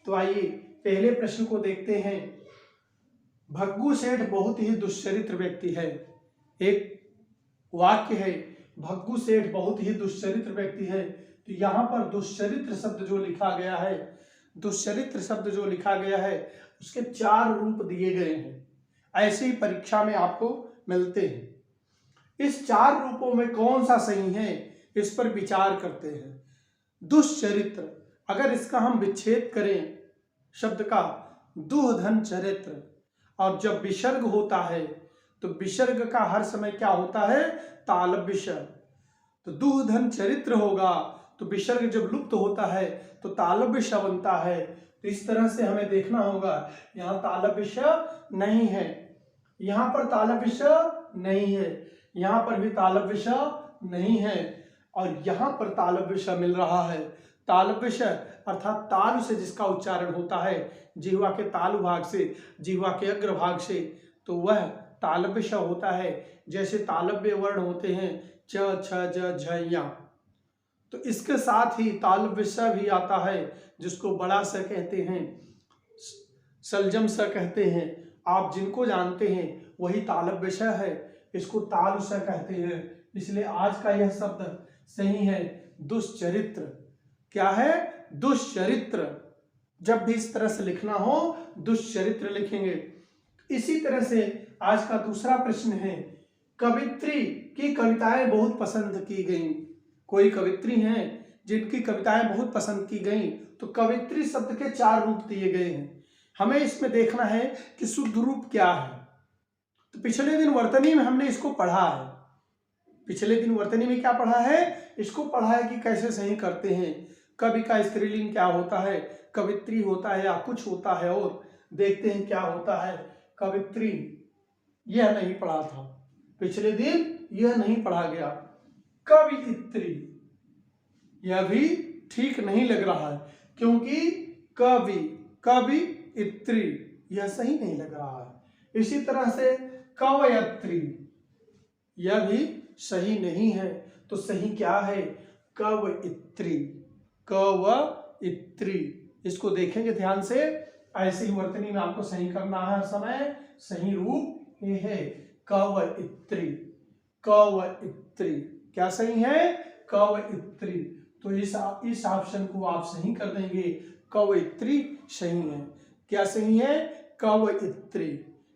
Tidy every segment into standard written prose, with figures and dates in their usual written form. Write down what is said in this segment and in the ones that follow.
तो आइए पहले प्रश्न को देखते हैं। भग्गू सेठ बहुत ही दुष्चरित्र व्यक्ति है। एक वाक्य है, भग्गू सेठ बहुत ही दुष्चरित्र व्यक्ति है। तो यहाँ पर दुष्चरित्र शब्द जो लिखा गया है, दुष्चरित्र शब्द जो लिखा गया है उसके 4 रूप दिए गए हैं। ऐसे ही परीक्षा में आपको मिलते हैं। इस 4 रूपों में कौन सा सही है इस पर विचार करते हैं। दुष्चरित्र, अगर इसका हम विच्छेद करें शब्द का, दुहधन चरित्र, और जब विसर्ग होता है तो विसर्ग का हर समय क्या होता है, तालव्य। तो दुहधन चरित्र होगा तो विसर्ग जब लुप्त होता है तो तालव्य बनता है। तो इस तरह से हमें देखना होगा। यहाँ तालव्य नहीं है, यहाँ पर तालव्य नहीं है, यहाँ पर भी तालव्य नहीं है, और यहाँ पर तालव्य मिल रहा है। तालव्य अर्थात तालु से जिसका उच्चारण होता है, जिह्वा के तालु भाग से, जिह्वा के अग्र भाग से, तो वह तालव्य होता है। जैसे तालव्य वर्ण होते हैं च, छ, ज, झ, या, तो इसके साथ ही तालव्य भी आता है जिसको बड़ा स कहते हैं, सलजम स कहते हैं। आप जिनको जानते हैं वही तालव्य है, इसको तालु स कहते हैं। इसलिए आज का यह शब्द सही है, दुष्चरित्र। क्या है, दुष्चरित्र। जब भी इस तरह से लिखना हो दुष्चरित्र लिखेंगे। इसी तरह से आज का दूसरा प्रश्न है, कवित्री की कविताएं बहुत पसंद की गईं। कोई कवित्री हैं जिनकी कविताएं बहुत पसंद की गईं, तो कवित्री शब्द के 4 रूप दिए गए हैं। हमें इसमें देखना है कि शुद्ध रूप क्या है। तो पिछले दिन वर्तनी में हमने इसको पढ़ा है। पिछले दिन वर्तनी में क्या पढ़ा है, इसको पढ़ा है कि कैसे सही करते हैं। कवि का स्त्रीलिंग क्या होता है, कवित्री होता है या कुछ होता है, और देखते हैं क्या होता है। कवित्री यह नहीं पढ़ा था, पिछले दिन यह नहीं पढ़ा गया। कवियत्री यह भी ठीक नहीं लग रहा है, क्योंकि कवि, कवियत्री यह सही नहीं लग रहा है। इसी तरह से कवयत्री यह भी सही नहीं है। तो सही क्या है, कवयित्री, कवयित्री। इसको देखेंगे ध्यान से। ऐसे ही वर्तनी में आपको सही करना है हर समय। सही रूप ये है कवयित्री, कवयित्री। क्या सही है, कवयित्री। तो इस ऑप्शन को आप सही कर देंगे, कवयित्री सही है। क्या सही है, कवयित्री।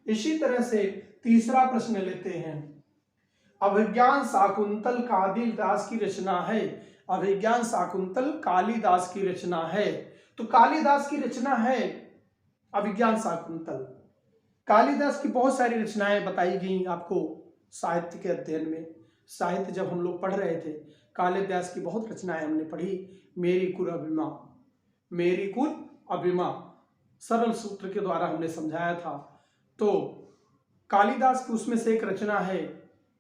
इसी तरह से तीसरा प्रश्न लेते हैं। अभिज्ञान शाकुंतल कालिदास की रचना है। अभिज्ञान शाकुंतल कालिदास की रचना है। तो कालिदास की रचना है अभिज्ञान शाकुंतल। कालिदास की बहुत सारी रचनाएं बताई गई आपको साहित्य के अध्ययन में। साहित्य जब हम लोग पढ़ रहे थे, कालिदास की बहुत रचनाएं हमने पढ़ी। मेरी कुल अभिमा, मेरी कुल अभिमा सरल सूत्र के द्वारा हमने समझाया था। तो कालिदास की उसमें से एक रचना है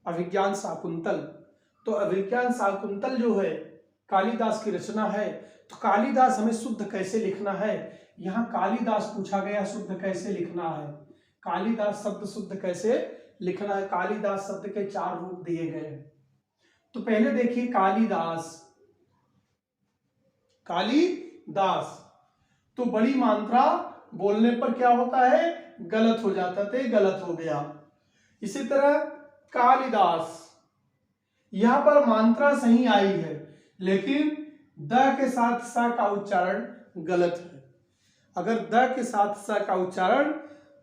अभिज्ञान शाकुंतल। तो अभिज्ञान शाकुंतल जो है कालिदास की रचना है। तो कालिदास हमें शुद्ध कैसे लिखना है, यहाँ कालिदास पूछा गया, शुद्ध कैसे लिखना है, कालिदास शब्द शुद्ध कैसे लिखना है। कालिदास शब्द के 4 रूप दिए गए हैं। तो पहले देखिए कालिदास, कालिदास तो बड़ी मात्रा बोलने पर क्या होता है, गलत हो जाता है, गलत हो गया। इसी तरह कालिदास, यहां पर मात्रा सही आई है, लेकिन द के साथ स का उच्चारण गलत है। अगर द के साथ स का उच्चारण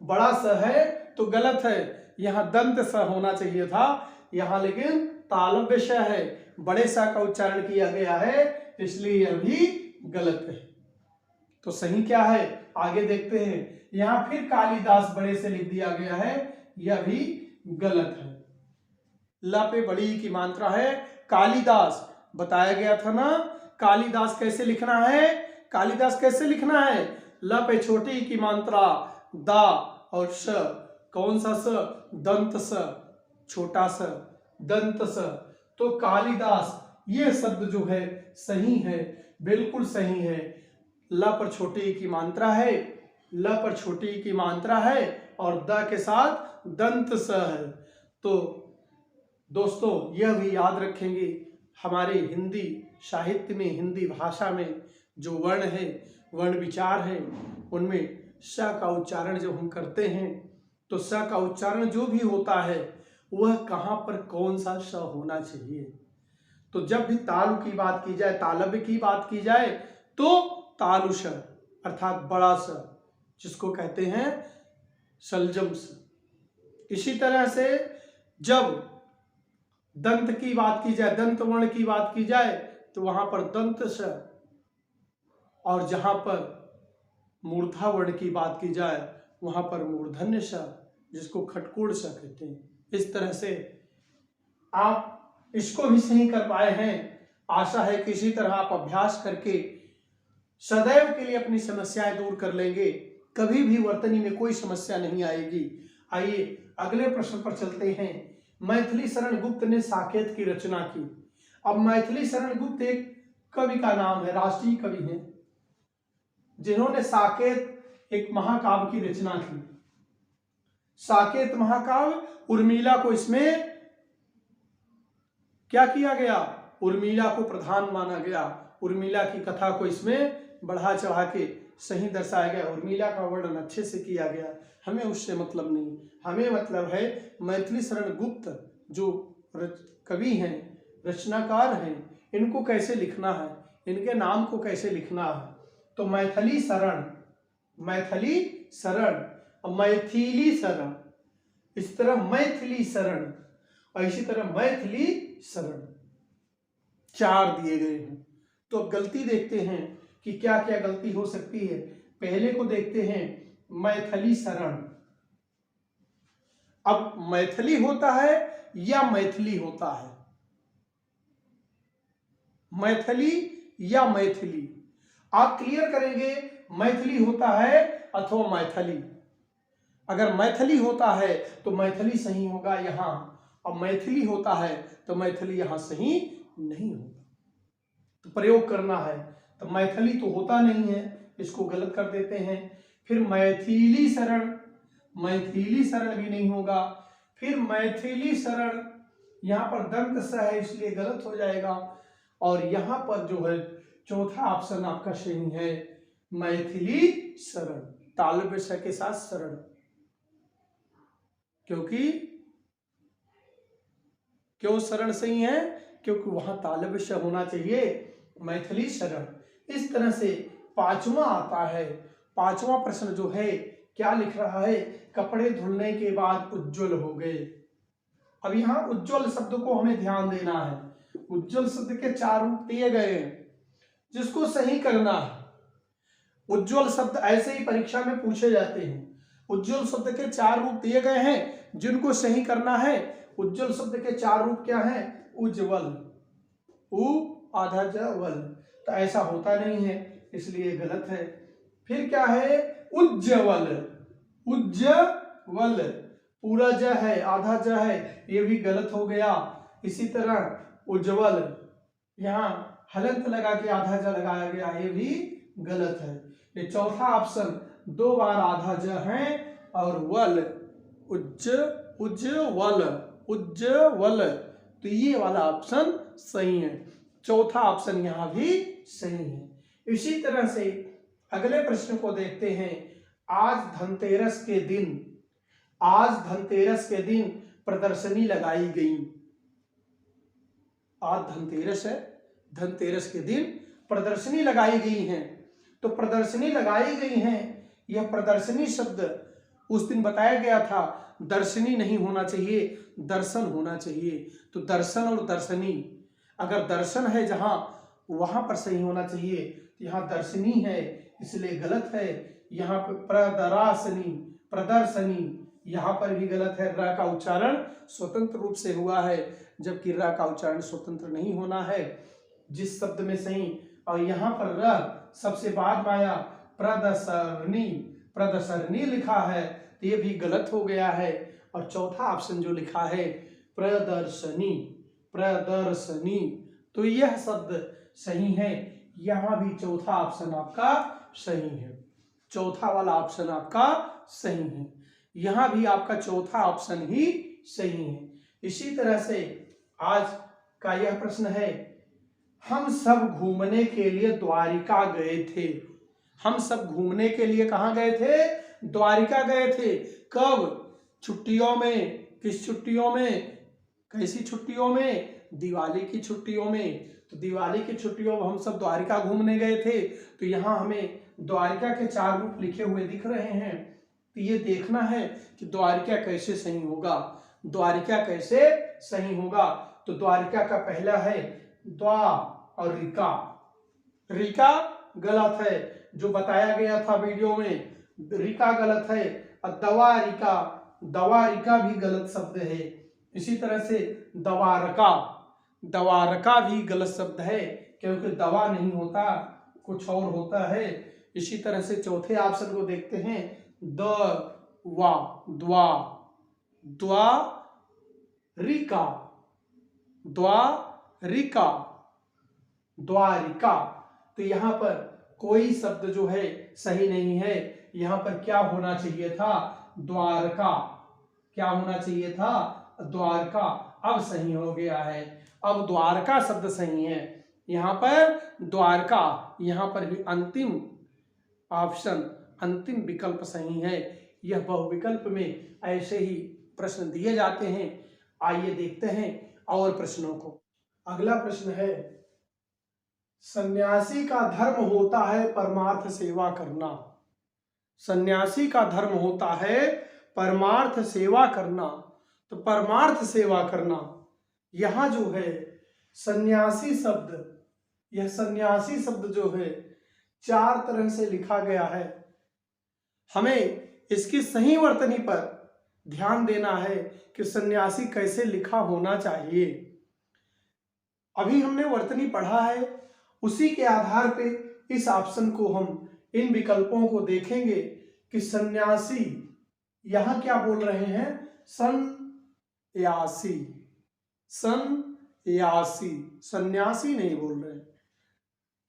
बड़ा स है तो गलत है। यहाँ दंत स होना चाहिए था, यहाँ लेकिन तालव्य स है, बड़े स का उच्चारण किया गया है, इसलिए यह भी गलत है। तो सही क्या है, आगे देखते हैं। यहाँ फिर कालिदास बड़े से लिख दिया गया है, यह भी गलत है। ला पे बड़ी की मात्रा है। कालिदास बताया गया था ना, कालिदास कैसे लिखना है, कालिदास कैसे लिखना है, ल पे छोटी की मात्रा दा और स, कौन सा स, दंत स, छोटा स, दंत स। तो कालिदास ये शब्द जो है सही है, बिल्कुल सही है। ल पर छोटी की मात्रा है, ल पर छोटी की मात्रा है और द के साथ दंत स है। तो दोस्तों यह भी याद रखेंगे, हमारे हिंदी साहित्य में, हिंदी भाषा में जो वर्ण है वर्ण विचार हैं उनमें स का उच्चारण जब हम करते हैं तो स का उच्चारण जो भी होता है वह कहाँ पर कौन सा स होना चाहिए। तो जब भी तालु की बात की जाए, तालव्य की बात की जाए तो तालु स अर्थात बड़ा स, जिसको कहते हैं सलजम स। इसी तरह से जब दंत की बात की जाए, दंत वर्ण की बात की जाए तो वहां पर दंत स, और जहां पर मूर्धा वर्ण की बात की जाए वहां पर मूर्धन्य स, जिसको खटकोड़ स कहते हैं। इस तरह से आप इसको भी सही कर पाए हैं। आशा है कि इसी तरह आप अभ्यास करके सदैव के लिए अपनी समस्याएं दूर कर लेंगे, कभी भी वर्तनी में कोई समस्या नहीं आएगी। आइए अगले प्रश्न पर चलते हैं। मैथिली शरण गुप्त ने साकेत की रचना की। अब मैथिली शरण गुप्त एक कवि का नाम है, राष्ट्रीय कवि हैं, जिन्होंने साकेत एक महाकाव्य की रचना की। साकेत महाकाव्य, उर्मिला को इसमें क्या किया गया, उर्मिला को प्रधान माना गया, उर्मिला की कथा को इसमें बढ़ा चढ़ा के सही दर्शाया गया, उर्मिला का वर्णन अच्छे से किया गया। हमें उससे मतलब नहीं, हमें मतलब है मैथिली शरण गुप्त जो कवि हैं, रचनाकार हैं, इनको कैसे लिखना है, इनके नाम को कैसे लिखना है। तो मैथिली शरण, मैथिली शरण, मैथिली शरण, इस तरह मैथिली शरण और इसी तरह मैथिली शरण, चार दिए गए हैं। तो अब गलती देखते हैं कि क्या क्या गलती हो सकती है। पहले को देखते हैं, मैथिली शरण। अब मैथिली होता है या मैथिली होता है, मैथिली या मैथिली, आप क्लियर करेंगे मैथिली होता है अथवा मैथिली। अगर मैथिली होता है तो मैथिली सही होगा यहां, और मैथिली होता है तो मैथिली यहां सही नहीं होगा। तो प्रयोग करना है, तो मैथिली तो होता नहीं है, इसको गलत कर देते हैं। फिर मैथिली शरण, मैथिली शरण भी नहीं होगा। फिर मैथिली शरण, यहां पर दंत स है इसलिए गलत हो जाएगा। और यहां पर जो है चौथा ऑप्शन आपका सही है, मैथिली शरण, तालव्य स के साथ शरण, क्योंकि क्यों शरण सही है, क्योंकि वहां तालव्य स होना चाहिए, मैथिली शरण। इस तरह से पांचवा आता है। पांचवा प्रश्न जो है क्या लिख रहा है, कपड़े धुलने के बाद उज्जवल हो गए। अब यहां उज्जवल शब्द को हमें ध्यान देना है। उज्जवल शब्द के चार रूप दिए गए हैं, जिसको सही करना है। उज्जवल शब्द ऐसे ही परीक्षा में पूछे जाते हैं। उज्जवल शब्द के चार रूप दिए गए हैं, जिनको सही करना है। उज्जवल शब्द के चार रूप क्या हैं, उज्जवल, उ आधा ज वल, तो ऐसा होता नहीं है इसलिए गलत है। फिर क्या है, उज्जवल, उज्जवल, पूरा ज है आधा ज है, ये भी गलत हो गया। इसी तरह उज्जवल, यहाँ हलंत लगा के आधा ज लगाया गया, ये भी गलत है। ये चौथा ऑप्शन दो बार आधा ज है और वल, उज्जवल, उज्जवल, तो ये वाला ऑप्शन सही है। चौथा ऑप्शन यहां भी सही है। इसी तरह से अगले प्रश्न को देखते हैं। आज धनतेरस के दिन, आज धनतेरस के दिन प्रदर्शनी लगाई गई। आज धनतेरस है, धनतेरस के दिन प्रदर्शनी लगाई गई है। तो प्रदर्शनी लगाई गई है, यह प्रदर्शनी शब्द उस दिन बताया गया था, दर्शनी नहीं होना चाहिए, दर्शन होना चाहिए। तो दर्शन और दर्शनी, अगर दर्शन है जहां वहां पर सही होना चाहिए, तो यहाँ दर्शनी है इसलिए गलत है। यहाँ पर प्रदरासनी, प्रदर्शनी, यहाँ पर भी गलत है। र का उच्चारण स्वतंत्र रूप से हुआ है, जबकि र का उच्चारण स्वतंत्र नहीं होना है जिस शब्द में सही। और यहाँ पर र सबसे बाद में आया, प्रदर्शनी, प्रदर्शनी लिखा है, तो ये भी गलत हो गया है। और चौथा ऑप्शन जो लिखा है प्रदर्शनी, प्रदर्शनी, तो यह शब्द सही है। यहां भी चौथा ऑप्शन आपका सही है, चौथा वाला ऑप्शन आपका सही है। यहां भी आपका चौथा ऑप्शन ही सही है। इसी तरह से आज का यह प्रश्न है, हम सब घूमने के लिए द्वारिका गए थे। हम सब घूमने के लिए कहाँ गए थे? द्वारिका गए थे। कब? छुट्टियों में। किस छुट्टियों में? कैसी छुट्टियों में? दिवाली की छुट्टियों में। तो दिवाली की छुट्टियों में हम सब द्वारिका घूमने गए थे। तो यहाँ हमें द्वारिका के 4 रूप लिखे हुए दिख रहे हैं। तो ये देखना है कि द्वारिका कैसे सही होगा। द्वारिका कैसे सही होगा? तो द्वारिका का पहला है द्वा और रिका। रिका गलत है, जो बताया गया था वीडियो में। रिका गलत है और दवारिका, दवारिका भी गलत शब्द है। इसी तरह से दवारका, दवारका भी गलत शब्द है, क्योंकि दवा नहीं होता, कुछ और होता है। इसी तरह से चौथे ऑप्शन को देखते हैं, द वा, द्वा, द्वा रिका, द्वारिका, द्वारिका। तो यहाँ पर कोई शब्द जो है सही नहीं है। यहाँ पर क्या होना चाहिए था? द्वारका। क्या होना चाहिए था? द्वारका। अब सही हो गया है। अब द्वारका शब्द सही है। यहाँ पर द्वारका, यहाँ पर भी अंतिम ऑप्शन, अंतिम विकल्प सही है। यह बहुविकल्प में ऐसे ही प्रश्न दिए जाते हैं। आइए देखते हैं और प्रश्नों को। अगला प्रश्न है, सन्यासी का धर्म होता है परमार्थ सेवा करना। सन्यासी का धर्म होता है परमार्थ सेवा करना। तो परमार्थ सेवा करना, यहां जो है सन्यासी शब्द, यह सन्यासी शब्द जो है 4 तरह से लिखा गया है। हमें इसकी सही वर्तनी पर ध्यान देना है कि सन्यासी कैसे लिखा होना चाहिए। अभी हमने वर्तनी पढ़ा है, उसी के आधार पे इस ऑप्शन को हम, इन विकल्पों को देखेंगे कि सन्यासी, यहां क्या बोल रहे हैं? सन्यासी, सन्यासी, सन्यासी नहीं बोल रहे,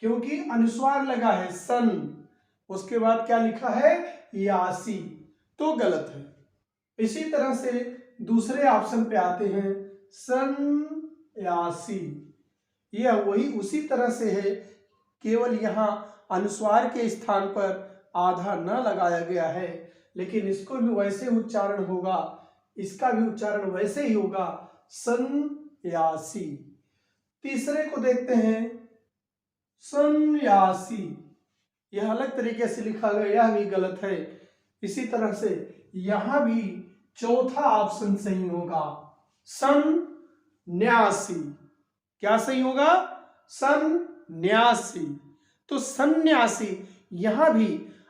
क्योंकि अनुस्वार लगा है सन, उसके बाद क्या लिखा है? यासी, तो गलत है। इसी तरह से दूसरे ऑप्शन पे आते हैं, सन्यासी, यह वही उसी तरह से है, केवल यहाँ अनुस्वार के स्थान पर आधा न लगाया गया है, लेकिन इसको भी वैसे उच्चारण होगा, इसका भी उच्चारण वैसे ही होगा, सन्यासी। तीसरे को देखते हैं, सन्यासी, यह अलग तरीके से लिखा गया, यह भी गलत है। इसी तरह से यहां भी चौथा ऑप्शन सही होगा, सन्यासी। क्या सही होगा? सन्यासी। तो सन्यासी, यहां भी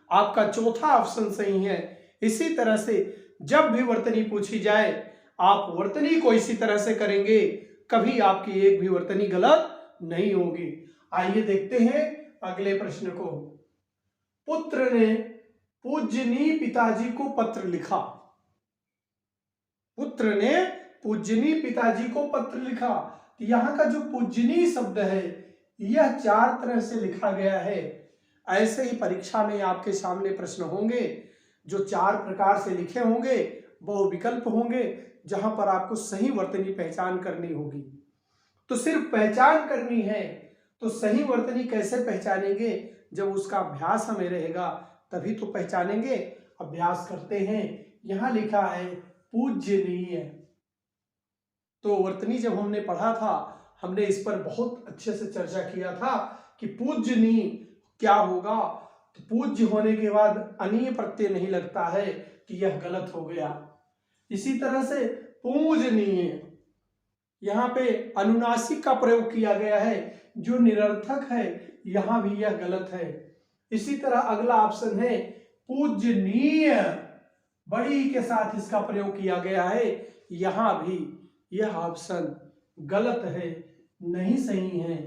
आपका चौथा ऑप्शन सही है। इसी तरह से जब भी वर्तनी पूछी जाए, आप वर्तनी को इसी तरह से करेंगे, कभी आपकी एक भी वर्तनी गलत नहीं होगी। आइए देखते हैं अगले प्रश्न को। पुत्र ने पूज्यनीय पिताजी को पत्र लिखा। पुत्र ने पूज्यनीय पिताजी को पत्र लिखा। यहाँ का जो पूज्यनीय शब्द है, यह 4 तरह से लिखा गया है। ऐसे ही परीक्षा में आपके सामने प्रश्न होंगे जो 4 प्रकार से लिखे होंगे, बहुविकल्प होंगे, जहां पर आपको सही वर्तनी पहचान करनी होगी। तो सिर्फ पहचान करनी है, तो सही वर्तनी कैसे पहचानेंगे? जब उसका अभ्यास हमें रहेगा तभी तो पहचानेंगे। अभ्यास करते हैं। यहां लिखा है पूज्यनीय। तो वर्तनी जब हमने पढ़ा था, हमने इस पर बहुत अच्छे से चर्चा किया था कि पूज्यनीय क्या होगा। तो पूज्य होने के बाद अनीय प्रत्यय नहीं लगता है, कि यह गलत हो गया। इसी तरह से पूजनीय, यहाँ पे अनुनासिक का प्रयोग किया गया है, जो निरर्थक है, यहां भी यह गलत है। इसी तरह अगला ऑप्शन है पूजनीय, बड़ी के साथ इसका प्रयोग किया गया है, यहां भी यह ऑप्शन गलत है, नहीं सही है।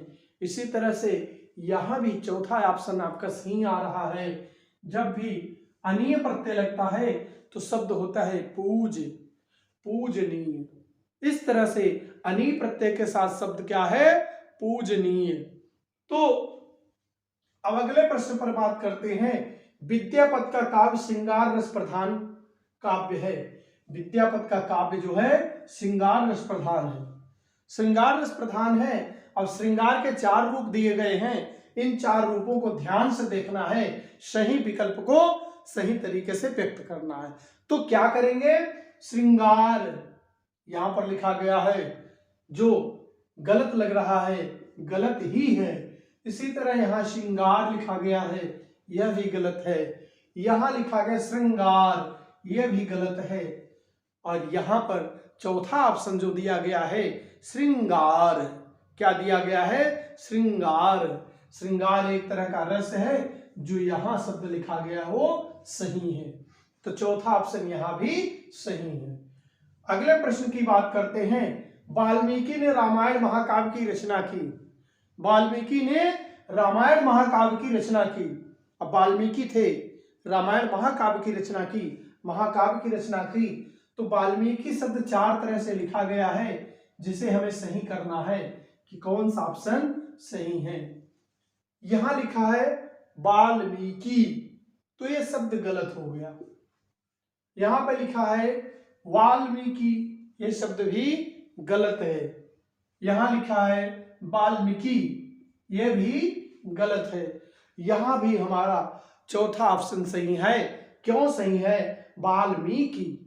इसी तरह से यहां भी चौथा ऑप्शन आपका सही आ रहा है। जब भी अनीय प्रत्यय लगता है तो शब्द होता है पूज, पूजनीय। इस तरह से अनीय प्रत्यय के साथ शब्द क्या है? पूजनीय। तो अब अगले प्रश्न पर बात करते हैं। विद्यापति का काव्य श्रृंगार रस प्रधान काव्य है। विद्यापति का काव्य जो है श्रृंगार रस प्रधान है। श्रृंगार रस प्रधान है। अब श्रृंगार के 4 रूप दिए गए हैं। इन 4 रूपों को ध्यान से देखना है, सही विकल्प को सही तरीके से व्यक्त करना है। तो क्या करेंगे, श्रृंगार यहां पर लिखा गया है, जो गलत लग रहा है गलत ही है। इसी तरह यहां श्रृंगार लिखा गया है, यह भी गलत है। यहां लिखा गया श्रृंगार, यह भी गलत है। और यहां पर चौथा ऑप्शन जो दिया गया है श्रृंगार, क्या दिया गया है, श्रृंगार। श्रृंगार एक तरह का रस है, जो यहां शब्द लिखा गया वो सही है। तो चौथा ऑप्शन यहां भी सही है। अगले प्रश्न की बात करते हैं। वाल्मीकि ने रामायण महाकाव्य की रचना की। वाल्मीकि ने रामायण महाकाव्य की रचना की। अब वाल्मीकि थे, रामायण महाकाव्य की रचना की, महाकाव्य की रचना की। तो वाल्मीकि शब्द 4 तरह से लिखा गया है, जिसे हमें सही करना है कि कौन सा ऑप्शन सही है। यहां लिखा है वाल्मीकि, तो यह शब्द गलत हो गया। यहां पे लिखा है वाल्मीकि, यह शब्द भी गलत है। यहां लिखा है वाल्मीकि, यह भी गलत है। यहां भी हमारा चौथा ऑप्शन सही है। क्यों सही है, वाल्मीकि,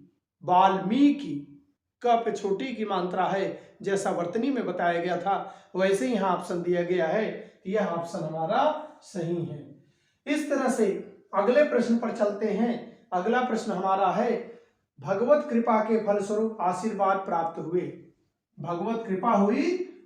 वाल्मीकि क पे छोटी की मात्रा है, जैसा वर्तनी में बताया गया था वैसे यहाँ ऑप्शन दिया गया है, यह ऑप्शन हमारा सही है। इस तरह से अगले प्रश्न पर चलते हैं। अगला प्रश्न हमारा है, भगवत कृपा के फलस्वरूप आशीर्वाद प्राप्त हुए। भगवत कृपा हुई,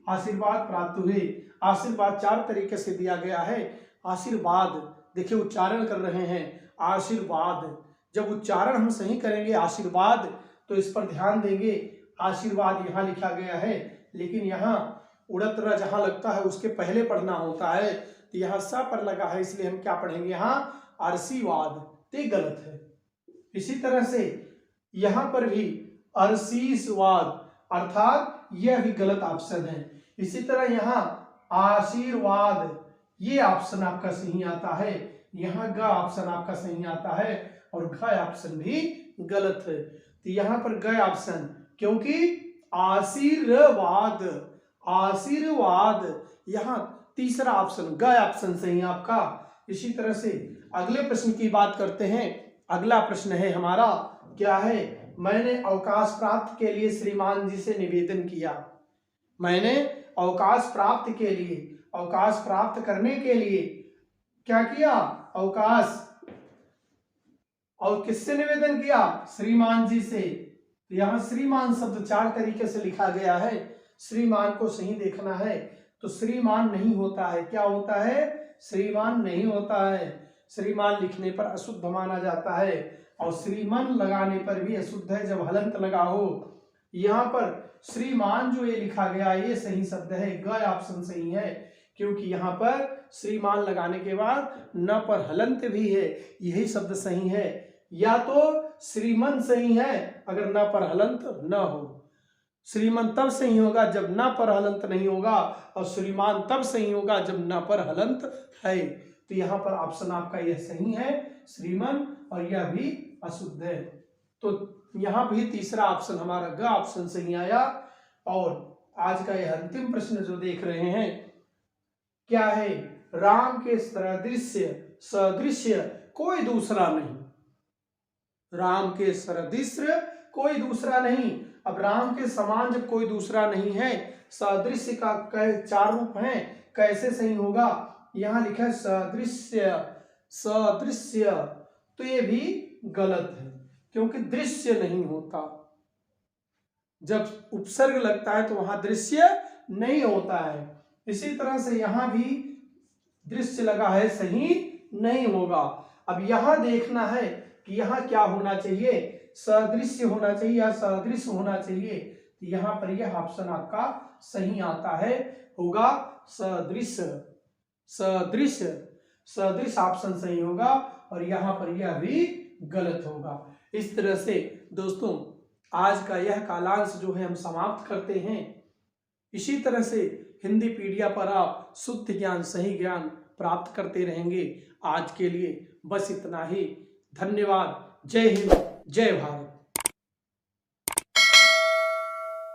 आशीर्वाद प्राप्त हुए। आशीर्वाद 4 तरीके से दिया गया है। आशीर्वाद, देखिए उच्चारण कर रहे हैं आशीर्वाद, जब उच्चारण हम सही करेंगे आशीर्वाद, तो इस पर ध्यान देंगे। आशीर्वाद यहाँ लिखा गया है, लेकिन यहाँ उड़त र जहाँ लगता है उसके पहले पढ़ना होता है, तो यहाँ स पर लगा है, इसलिए हम क्या पढ़ेंगे यहाँ आशीर्वाद, तो गलत है। इसी तरह से यहाँ पर भी आशीर्वाद, अर्थात यह भी गलत ऑप्शन है। इसी तरह यहाँ आशीर्वाद, ये ऑप्शन आपका सही आता है। यहाँ ग ऑप्शन आपका सही आता है और घ ऑप्शन भी गलत है। तो यहाँ पर ग ऑप्शन, क्योंकि आशीर्वाद, आशीर्वाद, यहाँ तीसरा ऑप्शन ग ऑप्शन सही आपका। इसी तरह से अगले प्रश्न की बात करते हैं। अगला प्रश्न है हमारा, क्या है, मैंने अवकाश प्राप्त के लिए श्रीमान जी से निवेदन किया। मैंने अवकाश प्राप्त के लिए, अवकाश प्राप्त करने के लिए क्या किया, अवकाश, और किससे निवेदन किया, श्रीमान जी से। यहाँ श्रीमान शब्द 4 तरीके से लिखा गया है। श्रीमान को सही देखना है, तो श्रीमान नहीं होता है, क्या होता है, श्रीमान नहीं होता है। श्रीमान लिखने पर अशुद्ध माना जाता है, और श्रीमान लगाने पर भी अशुद्ध है जब हलंत लगा हो। यहाँ पर श्रीमान जो ये लिखा गया ये सही शब्द है, ग ऑप्शन सही है, क्योंकि यहाँ पर श्रीमान लगाने के बाद न पर हलंत भी है, यही शब्द सही है। या तो श्रीमन सही है अगर न पर हलंत न हो। श्रीमन तब सही होगा जब न पर हलंत नहीं होगा, और श्रीमान तब सही होगा जब न पर हलंत है। तो यहाँ पर ऑप्शन आपका यह सही है, श्रीमन, और यह भी अशुद्ध है। तो यहाँ भी तीसरा ऑप्शन हमारा ग ऑप्शन सही आया। और आज का यह अंतिम प्रश्न जो देख रहे हैं, क्या है, राम के सदृश्य, सदृश्य कोई दूसरा नहीं। राम के सदृश्य कोई दूसरा नहीं। अब राम के समान जब कोई दूसरा नहीं है, सदृश्य का 4 रूप हैं, कैसे सही होगा। यहाँ लिखा है सदृश्य, सदृश्य, तो ये भी गलत है, क्योंकि दृश्य नहीं होता। जब उपसर्ग लगता है तो वहां दृश्य नहीं होता है। इसी तरह से यहाँ भी दृश्य लगा है, सही नहीं होगा। अब यहाँ देखना है कि यहाँ क्या होना चाहिए, सदृश्य होना चाहिए या सदृश्य होना चाहिए। तो यहाँ पर यह ऑप्शन आपका सही आता है, होगा सदृश्य, सदृश्य, सदृश्य ऑप्शन सही होगा, और यहाँ पर यह भी गलत होगा। इस तरह से दोस्तों आज का यह कालांश जो है हम समाप्त करते हैं। इसी तरह से हिंदी पीडिया पर आप शुद्ध ज्ञान, सही ज्ञान प्राप्त करते रहेंगे। आज के लिए बस इतना ही। धन्यवाद। जय हिंद, जय भारत।